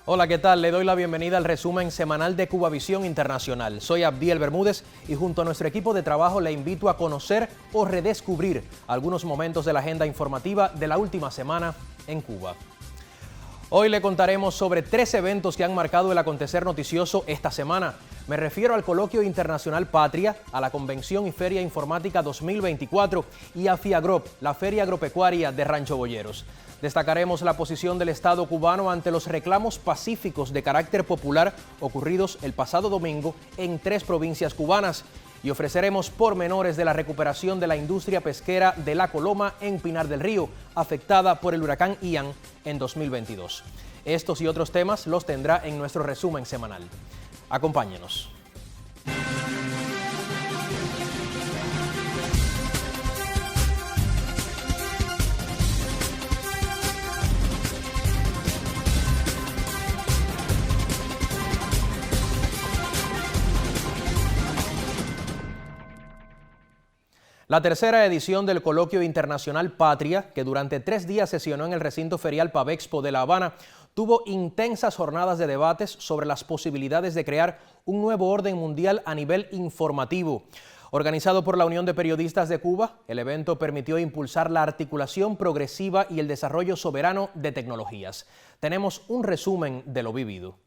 Hola, ¿qué tal? Le doy la bienvenida al resumen semanal de Cubavisión Internacional. Soy Abdiel Bermúdez y junto a nuestro equipo de trabajo le invito a conocer o redescubrir algunos momentos de la agenda informativa de la última semana en Cuba. Hoy le contaremos sobre 3 eventos que han marcado el acontecer noticioso esta semana. Me refiero al Coloquio Internacional Patria, a la Convención y Feria Informática 2024 y a FIAGROP, la Feria Agropecuaria de Rancho Boyeros. Destacaremos la posición del Estado cubano ante los reclamos pacíficos de carácter popular ocurridos el pasado domingo en 3 provincias cubanas y ofreceremos pormenores de la recuperación de la industria pesquera de La Coloma en Pinar del Río, afectada por el huracán Ian en 2022. Estos y otros temas los tendrá en nuestro resumen semanal. Acompáñenos. La tercera edición del Coloquio Internacional Patria, que durante 3 días sesionó en el recinto ferial Pavexpo de La Habana, tuvo intensas jornadas de debates sobre las posibilidades de crear un nuevo orden mundial a nivel informativo. Organizado por la Unión de Periodistas de Cuba, el evento permitió impulsar la articulación progresiva y el desarrollo soberano de tecnologías. Tenemos un resumen de lo vivido.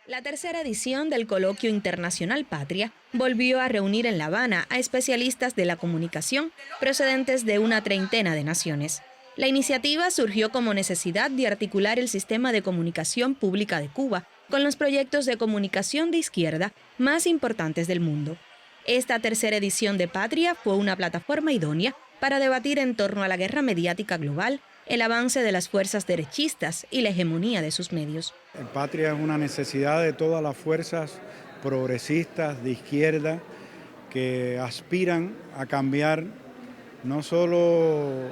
La tercera edición del Coloquio Internacional Patria volvió a reunir en La Habana a especialistas de la comunicación procedentes de una treintena de naciones. La iniciativa surgió como necesidad de articular el sistema de comunicación pública de Cuba con los proyectos de comunicación de izquierda más importantes del mundo. Esta tercera edición de Patria fue una plataforma idónea para debatir en torno a la guerra mediática global, el avance de las fuerzas derechistas y la hegemonía de sus medios. El Patria es una necesidad de todas las fuerzas progresistas de izquierda que aspiran a cambiar no solo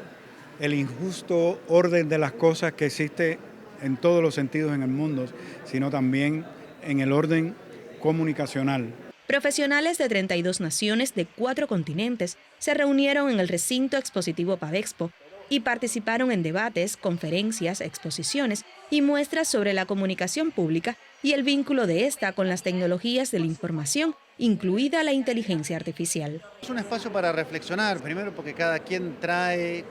el injusto orden de las cosas que existe en todos los sentidos en el mundo, sino también en el orden comunicacional. Profesionales de 32 naciones de 4 continentes se reunieron en el recinto expositivo Pavexpo y participaron en debates, conferencias, exposiciones y muestras sobre la comunicación pública y el vínculo de esta con las tecnologías de la información, incluida la inteligencia artificial. Es un espacio para reflexionar, primero porque cada quien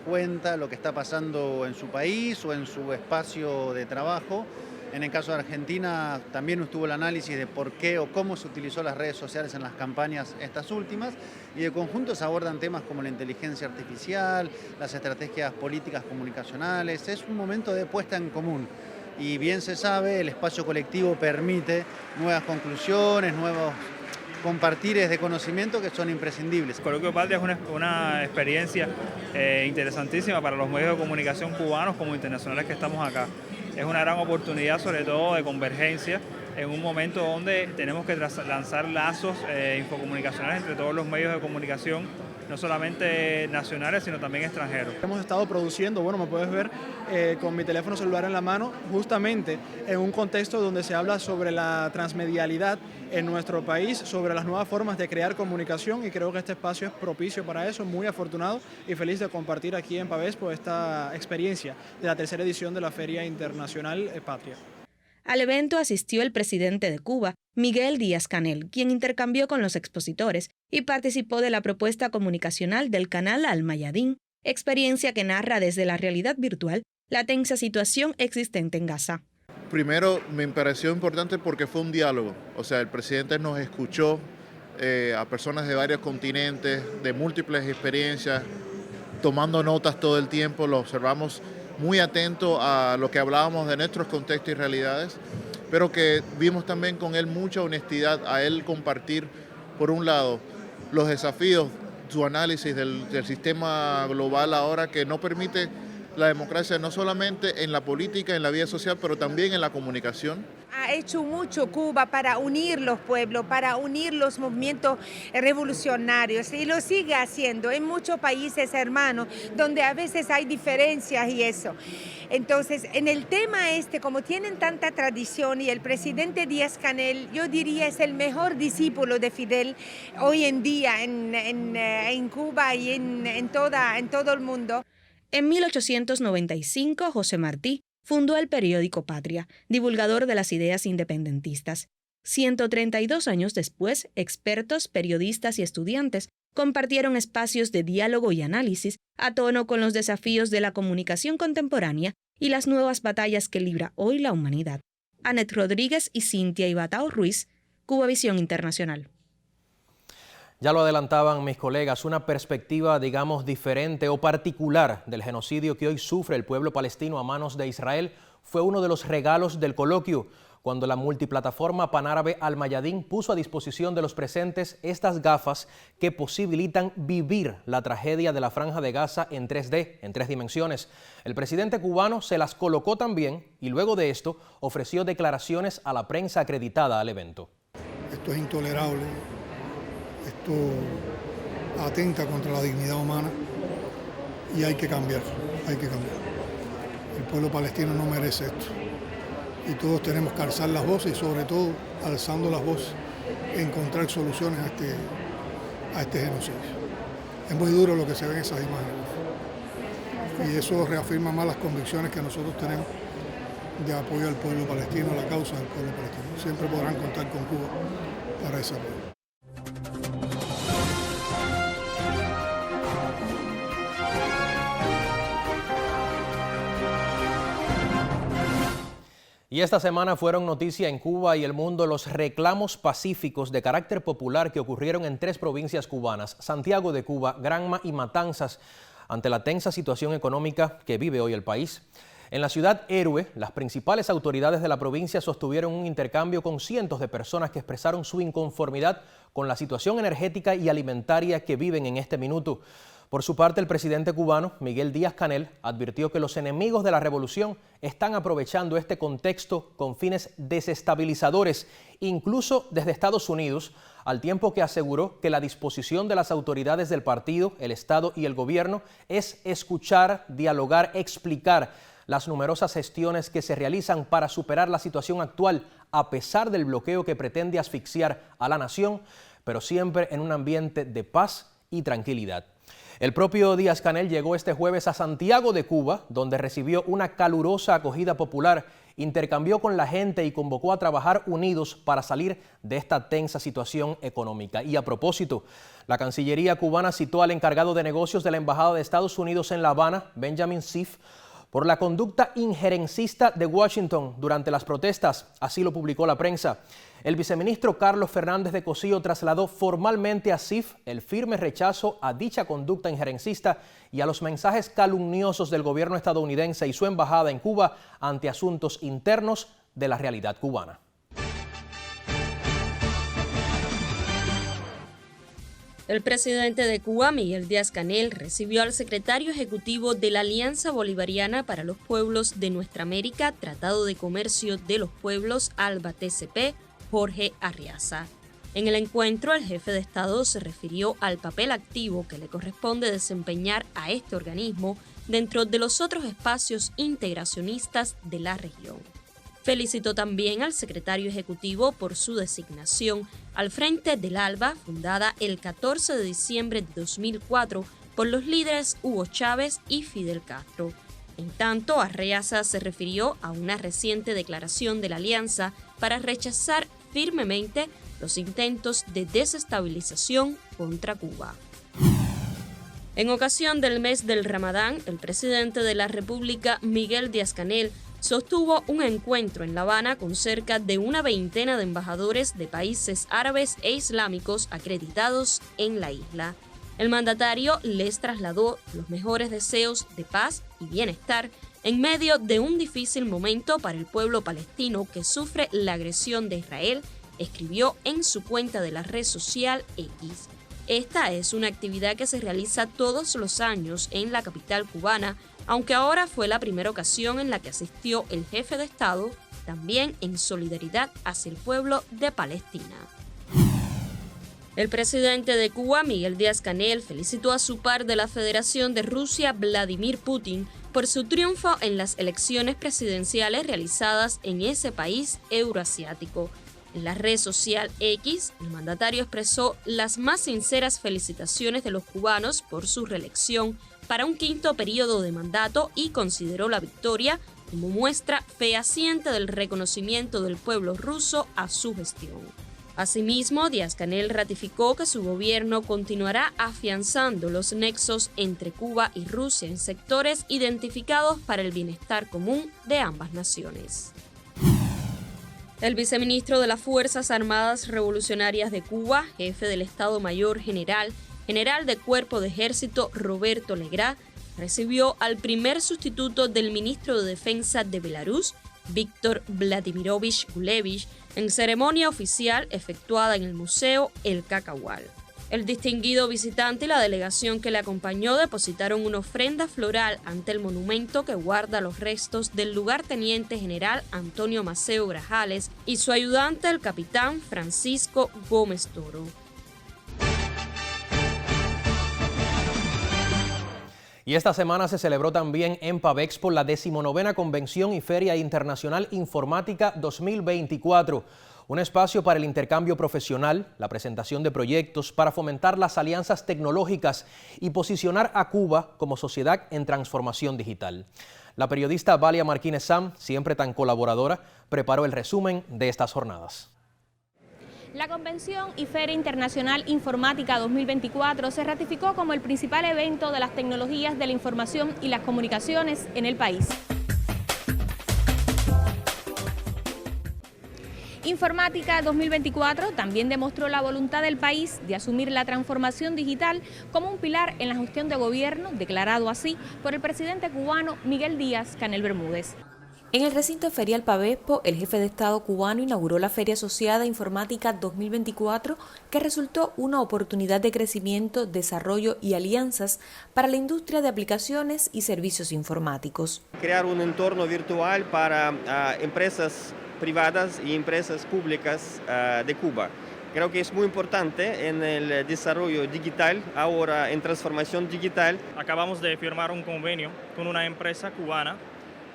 cuenta lo que está pasando en su país o en su espacio de trabajo. En el caso de Argentina también estuvo el análisis de por qué o cómo se utilizó las redes sociales en las campañas estas últimas, y de conjunto se abordan temas como la inteligencia artificial, las estrategias políticas comunicacionales. Es un momento de puesta en común y bien se sabe, el espacio colectivo permite nuevas conclusiones, nuevos compartires de conocimiento que son imprescindibles. El Coloquio Patria es una experiencia interesantísima para los medios de comunicación cubanos como internacionales que estamos acá. Es una gran oportunidad, sobre todo de convergencia, en un momento donde tenemos que lanzar lazos infocomunicacionales entre todos los medios de comunicación, no solamente nacionales, sino también extranjeros. Hemos estado produciendo, bueno, me puedes ver con mi teléfono celular en la mano, justamente en un contexto donde se habla sobre la transmedialidad en nuestro país, sobre las nuevas formas de crear comunicación, y creo que este espacio es propicio para eso. Muy afortunado y feliz de compartir aquí en Pavexpo esta experiencia de la tercera edición de la Feria Internacional Patria. Al evento asistió el presidente de Cuba, Miguel Díaz-Canel, quien intercambió con los expositores y participó de la propuesta comunicacional del canal Al-Mayadín, experiencia que narra desde la realidad virtual la tensa situación existente en Gaza. Primero me pareció importante porque fue un diálogo, o sea, el presidente nos escuchó a personas de varios continentes, de múltiples experiencias, tomando notas todo el tiempo, lo observamos muy atento a lo que hablábamos de nuestros contextos y realidades, pero que vimos también con él mucha honestidad, a él compartir, por un lado, los desafíos, su análisis del sistema global ahora que no permite la democracia no solamente en la política, en la vida social, pero también en la comunicación. Ha hecho mucho Cuba para unir los pueblos, para unir los movimientos revolucionarios, y lo sigue haciendo en muchos países hermanos, donde a veces hay diferencias y eso. Entonces, en el tema como tienen tanta tradición, y el presidente Díaz-Canel, yo diría, es el mejor discípulo de Fidel hoy en día en Cuba y en todo el mundo. En 1895, José Martí fundó el periódico Patria, divulgador de las ideas independentistas. 132 años después, expertos, periodistas y estudiantes compartieron espacios de diálogo y análisis a tono con los desafíos de la comunicación contemporánea y las nuevas batallas que libra hoy la humanidad. Anet Rodríguez y Cintia Ibatao Ruiz, Cubavisión Internacional. Ya lo adelantaban mis colegas, una perspectiva, digamos, diferente o particular del genocidio que hoy sufre el pueblo palestino a manos de Israel fue uno de los regalos del coloquio, cuando la multiplataforma panárabe Al Mayadin puso a disposición de los presentes estas gafas que posibilitan vivir la tragedia de la Franja de Gaza en 3D, en 3 dimensiones. El presidente cubano se las colocó también y luego de esto ofreció declaraciones a la prensa acreditada al evento. Esto es intolerable, esto atenta contra la dignidad humana y hay que cambiar, hay que cambiar. El pueblo palestino no merece esto. Y todos tenemos que alzar las voces y sobre todo, alzando las voces, encontrar soluciones a este genocidio. Es muy duro lo que se ve en esas imágenes. Y eso reafirma más las convicciones que nosotros tenemos de apoyo al pueblo palestino, a la causa del pueblo palestino. Siempre podrán contar con Cuba para ese apoyo. Y esta semana fueron noticia en Cuba y el mundo los reclamos pacíficos de carácter popular que ocurrieron en 3 provincias cubanas, Santiago de Cuba, Granma y Matanzas, ante la tensa situación económica que vive hoy el país. En la ciudad héroe, las principales autoridades de la provincia sostuvieron un intercambio con cientos de personas que expresaron su inconformidad con la situación energética y alimentaria que viven en este minuto. Por su parte, el presidente cubano, Miguel Díaz-Canel, advirtió que los enemigos de la revolución están aprovechando este contexto con fines desestabilizadores, incluso desde Estados Unidos, al tiempo que aseguró que la disposición de las autoridades del partido, el Estado y el gobierno es escuchar, dialogar, explicar las numerosas gestiones que se realizan para superar la situación actual, a pesar del bloqueo que pretende asfixiar a la nación, pero siempre en un ambiente de paz y tranquilidad. El propio Díaz-Canel llegó este jueves a Santiago de Cuba, donde recibió una calurosa acogida popular, intercambió con la gente y convocó a trabajar unidos para salir de esta tensa situación económica. Y a propósito, la Cancillería cubana citó al encargado de negocios de la Embajada de Estados Unidos en La Habana, Benjamin Sif, por la conducta injerencista de Washington durante las protestas, así lo publicó la prensa. El viceministro Carlos Fernández de Cosío trasladó formalmente a Sif el firme rechazo a dicha conducta injerencista y a los mensajes calumniosos del gobierno estadounidense y su embajada en Cuba ante asuntos internos de la realidad cubana. El presidente de Cuba, Miguel Díaz-Canel, recibió al secretario ejecutivo de la Alianza Bolivariana para los Pueblos de Nuestra América, Tratado de Comercio de los Pueblos, ALBA-TCP, Jorge Arriaza. En el encuentro, el jefe de Estado se refirió al papel activo que le corresponde desempeñar a este organismo dentro de los otros espacios integracionistas de la región. Felicitó también al secretario ejecutivo por su designación al frente del ALBA, fundada el 14 de diciembre de 2004 por los líderes Hugo Chávez y Fidel Castro. En tanto, Arriaza se refirió a una reciente declaración de la alianza para rechazar firmemente los intentos de desestabilización contra Cuba. En ocasión del mes del Ramadán, el presidente de la República, Miguel Díaz-Canel, sostuvo un encuentro en La Habana con cerca de una veintena de embajadores de países árabes e islámicos acreditados en la isla. El mandatario les trasladó los mejores deseos de paz y bienestar en medio de un difícil momento para el pueblo palestino que sufre la agresión de Israel, escribió en su cuenta de la red social X. Esta es una actividad que se realiza todos los años en la capital cubana, aunque ahora fue la primera ocasión en la que asistió el jefe de Estado, también en solidaridad hacia el pueblo de Palestina. El presidente de Cuba, Miguel Díaz-Canel, felicitó a su par de la Federación de Rusia, Vladimir Putin, por su triunfo en las elecciones presidenciales realizadas en ese país euroasiático. En la red social X, el mandatario expresó las más sinceras felicitaciones de los cubanos por su reelección para un quinto periodo de mandato y consideró la victoria como muestra fehaciente del reconocimiento del pueblo ruso a su gestión. Asimismo, Díaz-Canel ratificó que su gobierno continuará afianzando los nexos entre Cuba y Rusia en sectores identificados para el bienestar común de ambas naciones. El viceministro de las Fuerzas Armadas Revolucionarias de Cuba, jefe del Estado Mayor General de Cuerpo de Ejército Roberto Legrá, recibió al primer sustituto del ministro de Defensa de Belarus, Víctor Vladimirovich Gulevich, en ceremonia oficial efectuada en el Museo El Cacahual. El distinguido visitante y la delegación que le acompañó depositaron una ofrenda floral ante el monumento que guarda los restos del lugarteniente general Antonio Maceo Grajales y su ayudante, el capitán Francisco Gómez Toro. Y esta semana se celebró también en Pavexpo la 19ª Convención y Feria Internacional Informática 2024, un espacio para el intercambio profesional, la presentación de proyectos para fomentar las alianzas tecnológicas y posicionar a Cuba como sociedad en transformación digital. La periodista Valia Martínez Sam, siempre tan colaboradora, preparó el resumen de estas jornadas. La Convención y Feria Internacional Informática 2024 se ratificó como el principal evento de las tecnologías de la información y las comunicaciones en el país. Informática 2024 también demostró la voluntad del país de asumir la transformación digital como un pilar en la gestión de gobierno, declarado así por el presidente cubano Miguel Díaz-Canel Bermúdez. En el recinto ferial Pavexpo, el jefe de Estado cubano inauguró la Feria Asociada Informática 2024, que resultó una oportunidad de crecimiento, desarrollo y alianzas para la industria de aplicaciones y servicios informáticos. Crear un entorno virtual para empresas privadas y empresas públicas de Cuba. Creo que es muy importante en el desarrollo digital, ahora en transformación digital. Acabamos de firmar un convenio con una empresa cubana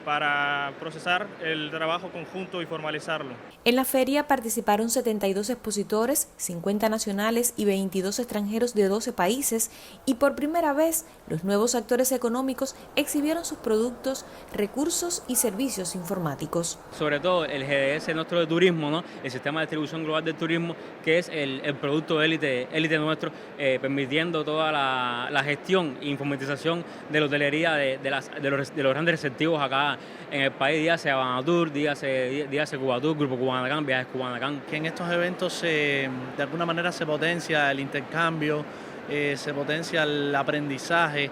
para procesar el trabajo conjunto y formalizarlo. En la feria participaron 72 expositores, 50 nacionales y 22 extranjeros de 12 países, y por primera vez los nuevos actores económicos exhibieron sus productos, recursos y servicios informáticos. Sobre todo el GDS nuestro de turismo, ¿no? El sistema de distribución global del turismo, que es el producto élite nuestro, permitiendo toda la gestión e informatización de la hotelería de los grandes receptivos acá en el país, dígase Habanatur, dígase Cubatur, Grupo Cubanacán, Viajes Cubanacán. Que en estos eventos de alguna manera se potencia el intercambio, se potencia el aprendizaje.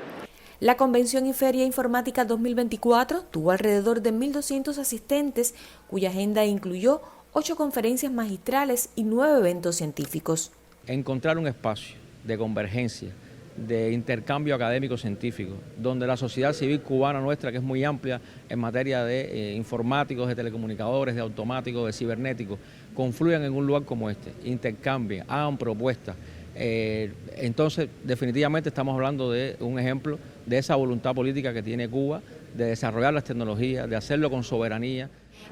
La Convención y Feria Informática 2024 tuvo alrededor de 1.200 asistentes, cuya agenda incluyó 8 conferencias magistrales y 9 eventos científicos. Encontrar un espacio de convergencia, de intercambio académico-científico, donde la sociedad civil cubana nuestra, que es muy amplia en materia de informáticos, de telecomunicadores, de automáticos, de cibernéticos, confluyan en un lugar como este, intercambien, hagan propuestas. Entonces, definitivamente estamos hablando de un ejemplo de esa voluntad política que tiene Cuba de desarrollar las tecnologías, de hacerlo con soberanía.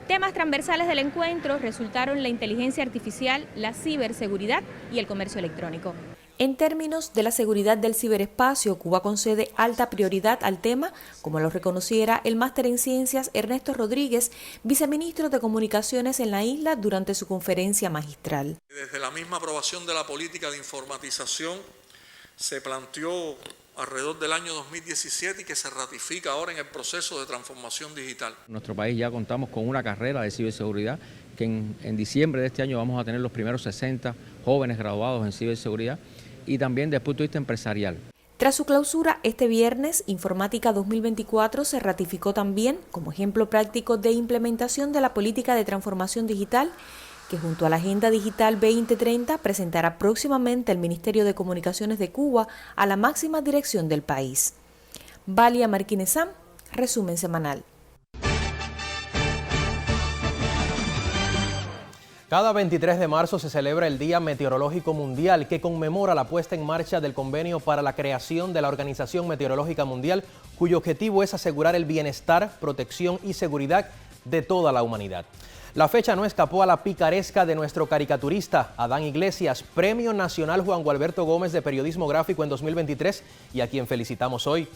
Temas transversales del encuentro resultaron la inteligencia artificial, la ciberseguridad y el comercio electrónico. En términos de la seguridad del ciberespacio, Cuba concede alta prioridad al tema, como lo reconociera el máster en ciencias Ernesto Rodríguez, viceministro de Comunicaciones en la isla, durante su conferencia magistral. Desde la misma aprobación de la política de informatización se planteó alrededor del año 2017 y que se ratifica ahora en el proceso de transformación digital. En nuestro país ya contamos con una carrera de ciberseguridad que en diciembre de este año vamos a tener los primeros 60 jóvenes graduados en ciberseguridad, y también desde el punto de vista empresarial. Tras su clausura este viernes, Informática 2024 se ratificó también como ejemplo práctico de implementación de la política de transformación digital, que junto a la Agenda Digital 2030 presentará próximamente el Ministerio de Comunicaciones de Cuba a la máxima dirección del país. Valia Martínez Sam, resumen semanal. Cada 23 de marzo se celebra el Día Meteorológico Mundial, que conmemora la puesta en marcha del convenio para la creación de la Organización Meteorológica Mundial, cuyo objetivo es asegurar el bienestar, protección y seguridad de toda la humanidad. La fecha no escapó a la picaresca de nuestro caricaturista Adán Iglesias, Premio Nacional Juan Gualberto Gómez de Periodismo Gráfico en 2023, y a quien felicitamos hoy.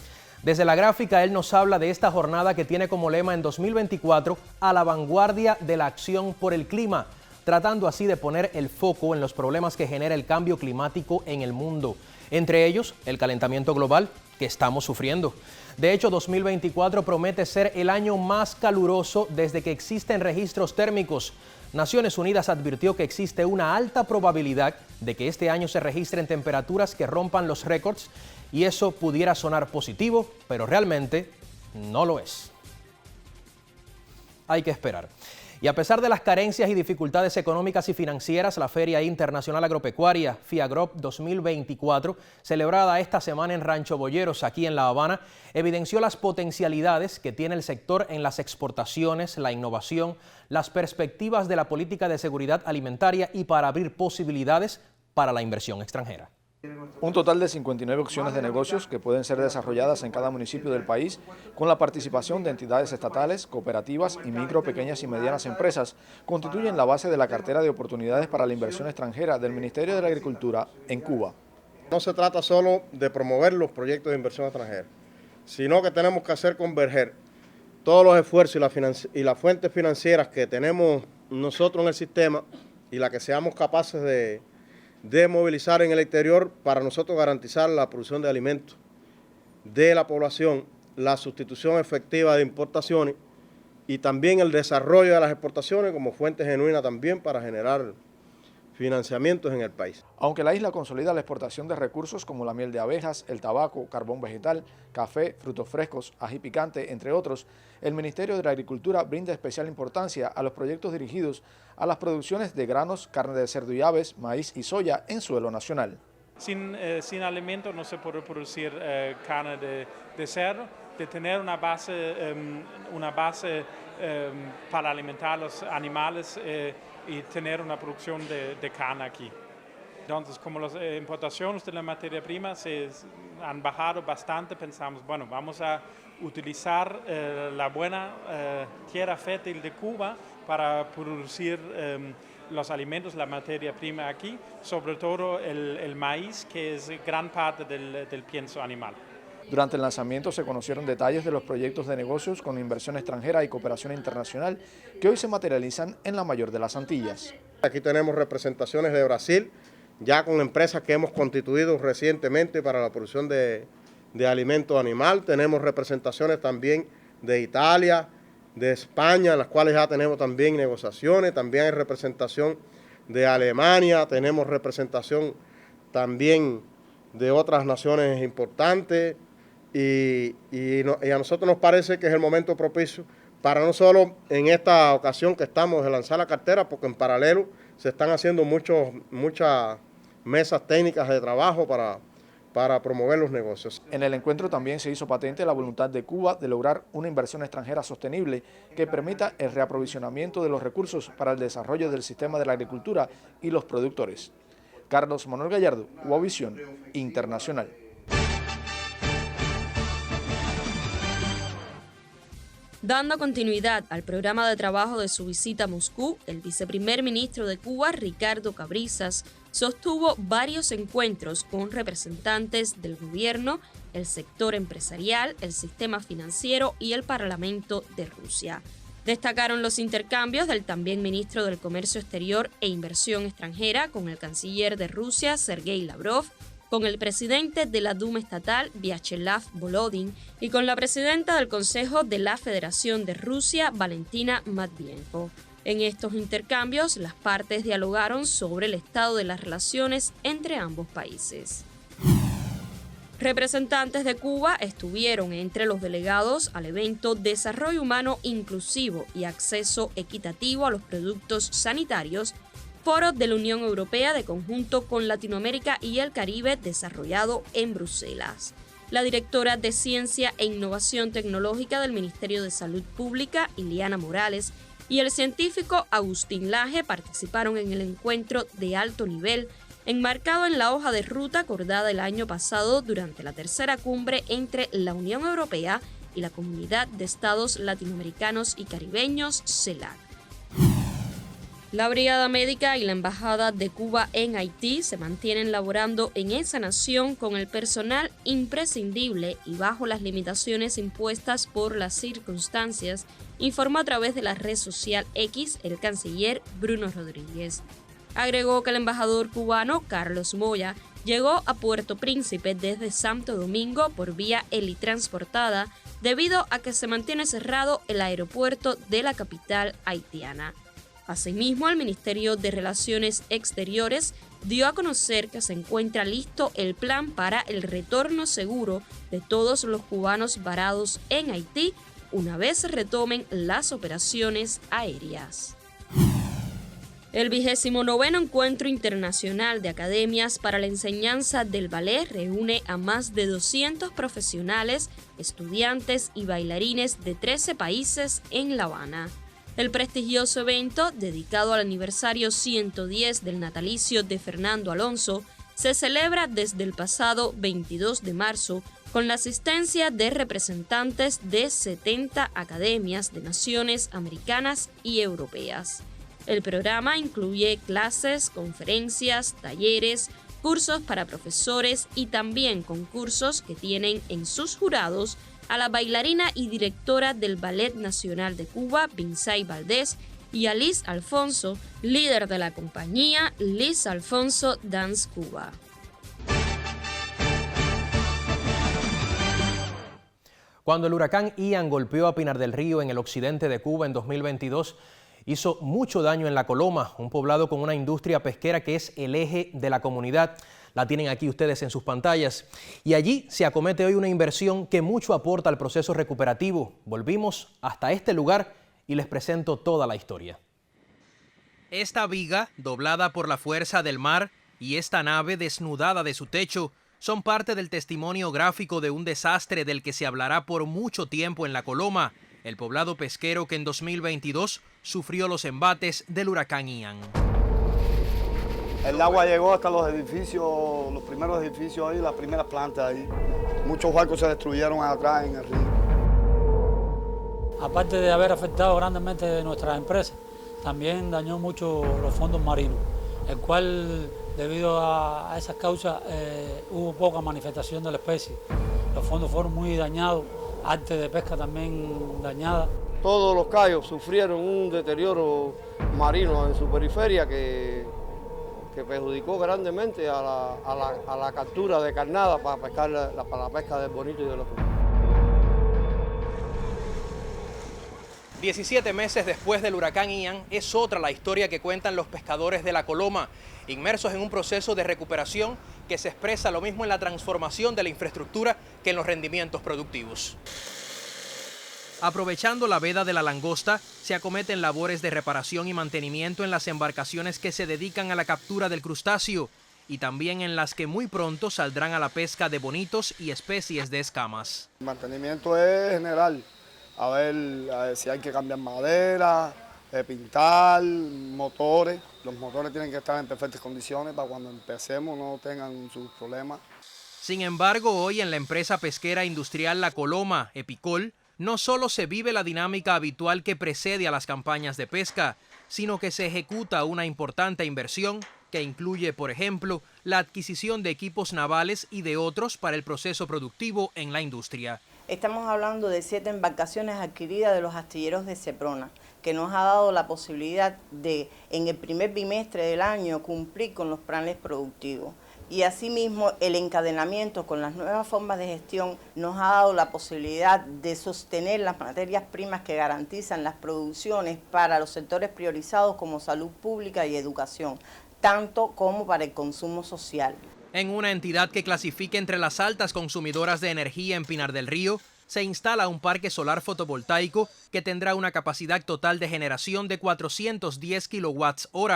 Desde la gráfica, él nos habla de esta jornada que tiene como lema en 2024 a la vanguardia de la acción por el clima, tratando así de poner el foco en los problemas que genera el cambio climático en el mundo, entre ellos el calentamiento global que estamos sufriendo. De hecho, 2024 promete ser el año más caluroso desde que existen registros térmicos. Naciones Unidas advirtió que existe una alta probabilidad de que este año se registren temperaturas que rompan los récords y eso pudiera sonar positivo, pero realmente no lo es. Hay que esperar. Y a pesar de las carencias y dificultades económicas y financieras, la Feria Internacional Agropecuaria FIAGROP 2024, celebrada esta semana en Rancho Boyeros, aquí en La Habana, evidenció las potencialidades que tiene el sector en las exportaciones, la innovación, las perspectivas de la política de seguridad alimentaria y para abrir posibilidades para la inversión extranjera. Un total de 59 opciones de negocios que pueden ser desarrolladas en cada municipio del país con la participación de entidades estatales, cooperativas y micro, pequeñas y medianas empresas constituyen la base de la cartera de oportunidades para la inversión extranjera del Ministerio de la Agricultura en Cuba. No se trata solo de promover los proyectos de inversión extranjera, sino que tenemos que hacer converger todos los esfuerzos y las fuentes financieras que tenemos nosotros en el sistema y la que seamos capaces de movilizar en el exterior para nosotros garantizar la producción de alimentos de la población, la sustitución efectiva de importaciones y también el desarrollo de las exportaciones como fuente genuina también para generar financiamientos en el país. Aunque la isla consolida la exportación de recursos como la miel de abejas, el tabaco, carbón vegetal, café, frutos frescos, ají picante, entre otros, el Ministerio de la Agricultura brinda especial importancia a los proyectos dirigidos a las producciones de granos, carne de cerdo y aves, maíz y soya en suelo nacional. Sin alimentos no se puede producir carne de cerdo, de tener una base para alimentar a los animales y tener una producción de carne aquí. Entonces, como las importaciones de la materia prima se han bajado bastante, pensamos, bueno, vamos a utilizar la buena tierra fértil de Cuba para producir los alimentos, la materia prima aquí, sobre todo el maíz, que es gran parte del pienso animal. Durante el lanzamiento se conocieron detalles de los proyectos de negocios con inversión extranjera y cooperación internacional que hoy se materializan en la mayor de las Antillas. Aquí tenemos representaciones de Brasil, ya con empresas que hemos constituido recientemente para la producción de alimento animal. Tenemos representaciones también de Italia, de España, en las cuales ya tenemos también negociaciones. También hay representación de Alemania, tenemos representación también de otras naciones importantes. Y a nosotros nos parece que es el momento propicio para no solo en esta ocasión que estamos de lanzar la cartera, porque en paralelo se están haciendo muchas mesas técnicas de trabajo para promover los negocios. En el encuentro también se hizo patente la voluntad de Cuba de lograr una inversión extranjera sostenible que permita el reaprovisionamiento de los recursos para el desarrollo del sistema de la agricultura y los productores. Carlos Manuel Gallardo, Cuba-Visión Internacional. Dando continuidad al programa de trabajo de su visita a Moscú, el viceprimer ministro de Cuba, Ricardo Cabrizas, sostuvo varios encuentros con representantes del gobierno, el sector empresarial, el sistema financiero y el Parlamento de Rusia. Destacaron los intercambios del también ministro del Comercio Exterior e Inversión Extranjera con el canciller de Rusia, Sergei Lavrov, con el presidente de la Duma Estatal, Vyacheslav Volodin, y con la presidenta del Consejo de la Federación de Rusia, Valentina Matvienko. En estos intercambios, las partes dialogaron sobre el estado de las relaciones entre ambos países. Representantes de Cuba estuvieron entre los delegados al evento Desarrollo Humano Inclusivo y Acceso Equitativo a los Productos Sanitarios, foro de la Unión Europea de conjunto con Latinoamérica y el Caribe desarrollado en Bruselas. La directora de Ciencia e Innovación Tecnológica del Ministerio de Salud Pública, Iliana Morales, y el científico Agustín Laje participaron en el encuentro de alto nivel enmarcado en la hoja de ruta acordada el año pasado durante la tercera cumbre entre la Unión Europea y la Comunidad de Estados Latinoamericanos y Caribeños, CELAC. La Brigada Médica y la Embajada de Cuba en Haití se mantienen laborando en esa nación con el personal imprescindible y bajo las limitaciones impuestas por las circunstancias, informó a través de la red social X el canciller Bruno Rodríguez. Agregó que el embajador cubano Carlos Moya llegó a Puerto Príncipe desde Santo Domingo por vía helitransportada debido a que se mantiene cerrado el aeropuerto de la capital haitiana. Asimismo, el Ministerio de Relaciones Exteriores dio a conocer que se encuentra listo el plan para el retorno seguro de todos los cubanos varados en Haití una vez se retomen las operaciones aéreas. El 29º Encuentro Internacional de Academias para la Enseñanza del Ballet reúne a más de 200 profesionales, estudiantes y bailarines de 13 países en La Habana. El prestigioso evento, dedicado al aniversario 110 del natalicio de Fernando Alonso, se celebra desde el pasado 22 de marzo con la asistencia de representantes de 70 academias de naciones americanas y europeas. El programa incluye clases, conferencias, talleres, cursos para profesores y también concursos que tienen en sus jurados a la bailarina y directora del Ballet Nacional de Cuba, Binzay Valdés, y a Liz Alfonso, líder de la compañía Liz Alfonso Dance Cuba. Cuando el huracán Ian golpeó a Pinar del Río en el occidente de Cuba en 2022, hizo mucho daño en La Coloma, un poblado con una industria pesquera que es el eje de la comunidad. La tienen aquí ustedes en sus pantallas. Y allí se acomete hoy una inversión que mucho aporta al proceso recuperativo. Volvimos hasta este lugar y les presento toda la historia. Esta viga, doblada por la fuerza del mar, y esta nave desnudada de su techo, son parte del testimonio gráfico de un desastre del que se hablará por mucho tiempo en La Coloma, el poblado pesquero que en 2022 sufrió los embates del huracán Ian. El agua llegó hasta los edificios, los primeros edificios ahí, las primeras plantas ahí. Muchos barcos se destruyeron atrás en el río. Aparte de haber afectado grandemente nuestras empresas, también dañó mucho los fondos marinos, el cual, debido a esas causas, hubo poca manifestación de la especie. Los fondos fueron muy dañados, arte de pesca también dañada. Todos los cayos sufrieron un deterioro marino en su periferia que perjudicó grandemente a la captura de carnada para pescar para la pesca del bonito y de los... 17 meses después del huracán Ian, es otra la historia que cuentan los pescadores de La Coloma, inmersos en un proceso de recuperación que se expresa lo mismo en la transformación de la infraestructura que en los rendimientos productivos. Aprovechando la veda de la langosta, se acometen labores de reparación y mantenimiento en las embarcaciones que se dedican a la captura del crustáceo y también en las que muy pronto saldrán a la pesca de bonitos y especies de escamas. El mantenimiento es general, a ver si hay que cambiar madera, pintar, motores. Los motores tienen que estar en perfectas condiciones para cuando empecemos no tengan sus problemas. Sin embargo, hoy en la empresa pesquera industrial La Coloma, Epicol, no solo se vive la dinámica habitual que precede a las campañas de pesca, sino que se ejecuta una importante inversión que incluye, por ejemplo, la adquisición de equipos navales y de otros para el proceso productivo en la industria. Estamos hablando de 7 embarcaciones adquiridas de los astilleros de Seprona, que nos ha dado la posibilidad de, en el primer bimestre del año, cumplir con los planes productivos. Y asimismo, el encadenamiento con las nuevas formas de gestión nos ha dado la posibilidad de sostener las materias primas que garantizan las producciones para los sectores priorizados como salud pública y educación, tanto como para el consumo social. En una entidad que clasifica entre las altas consumidoras de energía en Pinar del Río, se instala un parque solar fotovoltaico que tendrá una capacidad total de generación de 410 kWh.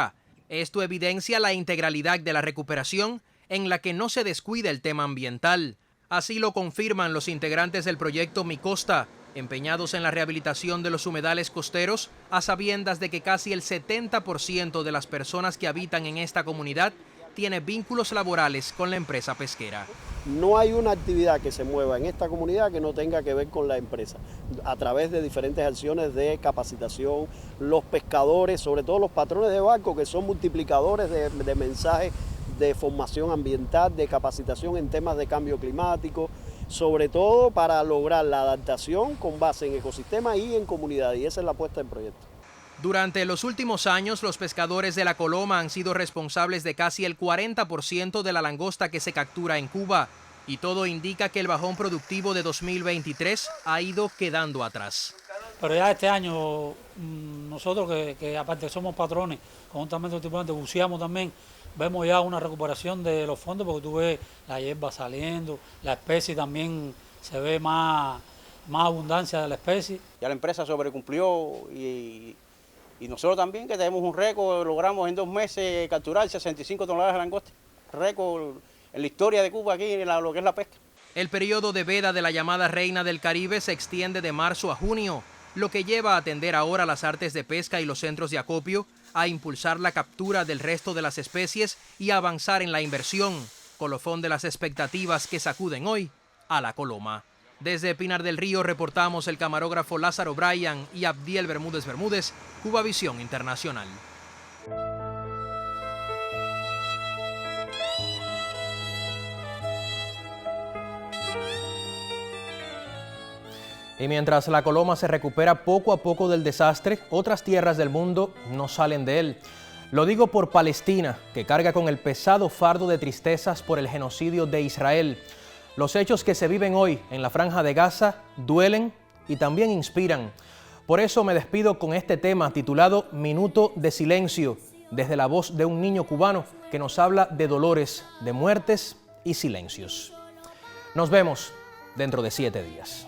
Esto evidencia la integralidad de la recuperación, en la que no se descuida el tema ambiental. Así lo confirman los integrantes del proyecto Mi Costa, empeñados en la rehabilitación de los humedales costeros, a sabiendas de que casi el 70% de las personas que habitan en esta comunidad tiene vínculos laborales con la empresa pesquera. No hay una actividad que se mueva en esta comunidad que no tenga que ver con la empresa. A través de diferentes acciones de capacitación, los pescadores, sobre todo los patrones de barco, que son multiplicadores de mensajes de formación ambiental, de capacitación en temas de cambio climático, sobre todo para lograr la adaptación con base en ecosistemas y en comunidad, y esa es la apuesta del proyecto. Durante los últimos años, los pescadores de la Coloma han sido responsables de casi el 40% de la langosta que se captura en Cuba, y todo indica que el bajón productivo de 2023 ha ido quedando atrás. Pero ya este año, nosotros que aparte somos patrones, conjuntamente buceamos también, vemos ya una recuperación de los fondos, porque tú ves la hierba saliendo, la especie también se ve más abundancia de la especie. Ya la empresa sobrecumplió y nosotros también, que tenemos un récord, logramos en 2 meses capturar 65 toneladas de langosta, récord en la historia de Cuba aquí en lo que es la pesca. El periodo de veda de la llamada Reina del Caribe se extiende de marzo a junio, lo que lleva a atender ahora las artes de pesca y los centros de acopio, a impulsar la captura del resto de las especies y a avanzar en la inversión, colofón de las expectativas que sacuden hoy a la Coloma. Desde Pinar del Río reportamos el camarógrafo Lázaro Bryan y Abdiel Bermúdez, Cubavisión Internacional. Y mientras la Coloma se recupera poco a poco del desastre, otras tierras del mundo no salen de él. Lo digo por Palestina, que carga con el pesado fardo de tristezas por el genocidio de Israel. Los hechos que se viven hoy en la Franja de Gaza duelen y también inspiran. Por eso me despido con este tema titulado Minuto de Silencio, desde la voz de un niño cubano que nos habla de dolores, de muertes y silencios. Nos vemos dentro de 7 días.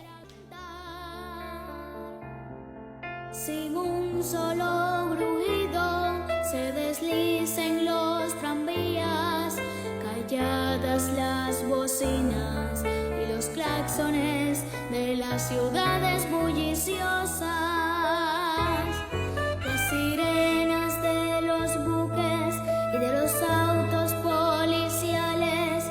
Sin un solo ruido se deslizan los tranvías, calladas las bocinas y los claxones de las ciudades bulliciosas, las sirenas de los buques y de los autos policiales,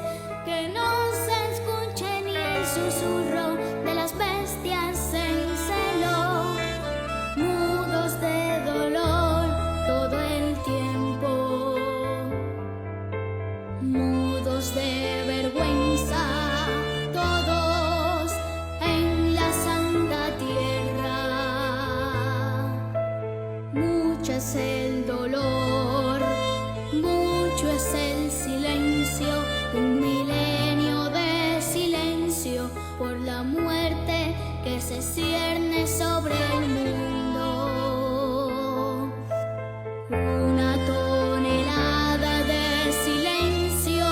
que no se escuche ni el susurro de las bestias en celo, mudos de dolor todo el tiempo, mudos de vergüenza, todos en la santa tierra. Mucho es el dolor, mucho es el silencio, un milenio de silencio por la muerte que se cierne sobre el mundo. Una tonelada de silencio,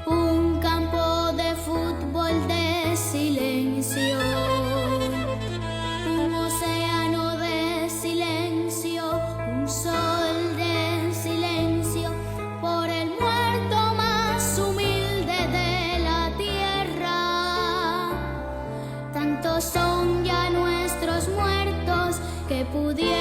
un campo de fútbol de silencio, un océano de silencio, un sol de silencio por el muerto más humilde de la tierra. Tantos son ya nuestros muertos que pudieron